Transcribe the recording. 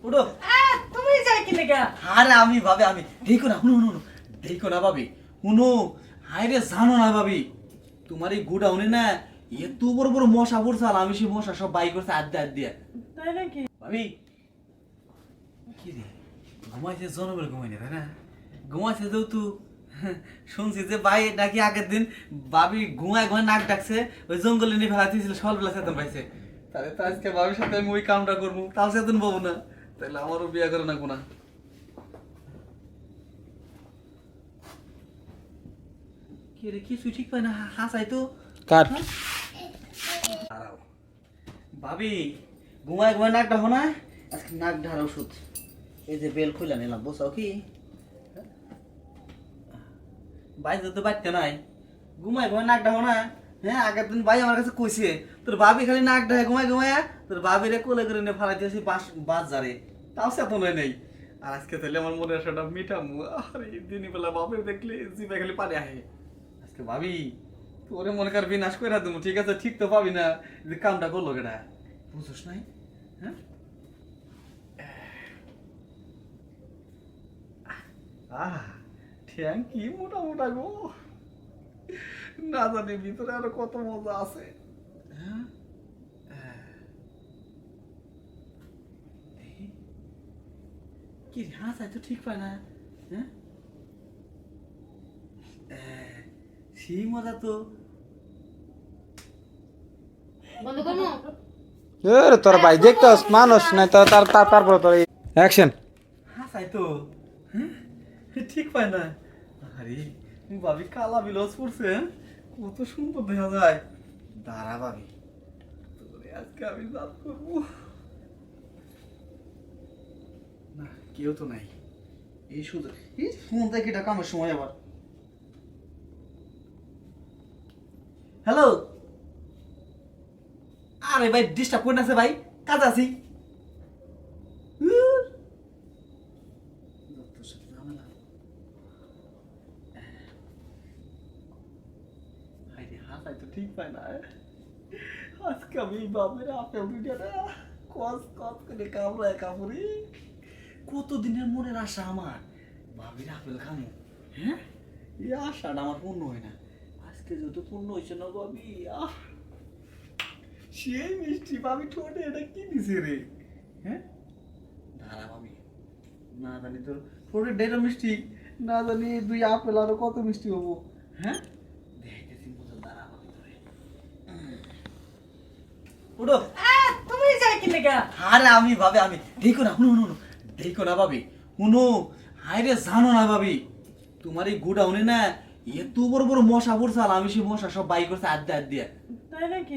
উঠো। তুমি যাই কি লেগা? আরে আমি ভাবে আমি দেখো না, শুনো শুনো দেখো না ভাবি, শুনো। হাই রে, জানো না ভাবি, তোমার এই গোডাউনে না এত বড় বড় মশা পড়ছাল, আমি সেই মশা সব বাই করছে আড্ডা আড্ডিয়া। তাই নাকি? ভাবি কি রে, ঘুমাইছে জনবের ঘুমাইনি তাই না? ঘুমাইছে যেহেতু শুনছি যে ভাই নাকি আগের দিন ভাবি ঘুমায় ঘুমায় নাক ডাকছে, ওই জঙ্গলে নিয়ে ফেলা দিয়েছিল, সকালবেলা চেতন পাইছে। তাহলে তো আজকে ভাবির সাথে আমি ওই কামটা করবো, তাও চেতন পাবো না, তাহলে আমারও বিয়ে করে না কোনা। কি রে, কিছুই ঠিক পাই না, হাসাই তো কাট। দাঁড়াও ভাবি, ঘুমায় ঘুমায় নাক ডাকো না, আজকে নাক ঢার ওষুধ। এই যে বেল খুলে নিলাম, বসাও কি বাইরে তো বাড়তে নাই, ঘুমায় ঘুমায় নাক ডাকো না। হ্যাঁ, আগের দিন ভাই আমার কাছে কইছে তোর ভাবি খালি নাক ডাকে ঘুমায় ঘুমায়, তোর ভাবিরে কোলে করে নিয়ে ফালাই দিয়েছি বাজারে, তাও সেতন হয় নাই। আর আজকে তাহলে আমার মনে আসাটা মিঠামু, আরে দিনই বেলা বাপের দেখলে জিভে খালি পানি আহে। আজকে ভাবি তোরে মনে কর বিনাশ করে দেবো, ঠিক আছে? ঠিক তো পাবি না যে কামটা করলো কেটা, বুঝছিস নাই? হ্যাঁ, ঠ্যাং কি মোটা মোটা গো, না জানি ভিতরে আরো কত মজা আছে। হ্যাঁ, দেখি। কি হাসাই তো ঠিক পায় না। হ্যাঁ, সেই মজা তো। বন্ধ করমু? এ তোর ভাই দেখতাস মানুষ নাই তো তারপর তোর অ্যাকশন। হাসাই তো, হ্যাঁ, ঠিক পায় না। আরে ভাবি কালা বিলস পড়ছে, হ্যাঁ? কত সুন্দর দেখা যায়। দাঁড়া ভাবি, তোরে আজকে আমি জাত করবো না, কেউ তো নাই। এই শুধু এই ফোন থেকে এটা কামের সময় আবার। হ্যালো, আরে ভাই ডিস্টার্ব করে না ভাই, কাজ আছি। যত সব ঝামেলা। হাইরে, হাসাই তো ঠিক পায় না। আজকে আমি বাপের আপেল দুইটা কস কস করে কামড়ায় কামড়ি। কতদিনের মনের আশা আমার, ভাবির আপেল খামো। হ্যাঁ, এই আশাটা আমার পূর্ণ হয় না, আজকে যত পূর্ণ হয়েছে না ভাবি। সেই মিষ্টি ভাবি ঠোঁটে, এটা কি দিছে রে? হ্যাঁ, দাঁড়া ভাবি, না জানি তোর ঠোঁটে ডেটা মিষ্টি, না জানি দুই আপেল আরো কত মিষ্টি হবো। হ্যাঁ, দেখতেছি মজা, দাঁড়া ভাবি তোরে। উঠো। তুমি যাই কি লেগা? আরে আমি ভাবে আমি দেখো না, শুনো শুনো দেখো না ভাবি, শুনো। হাই রে, জানো না ভাবি, তোমার এই গোডাউনে না এত বড় বড় মশা পড়ছাল, আমি সেই মশা সব বাই করছে আড্ডা আড্ডিয়া। তাই নাকি?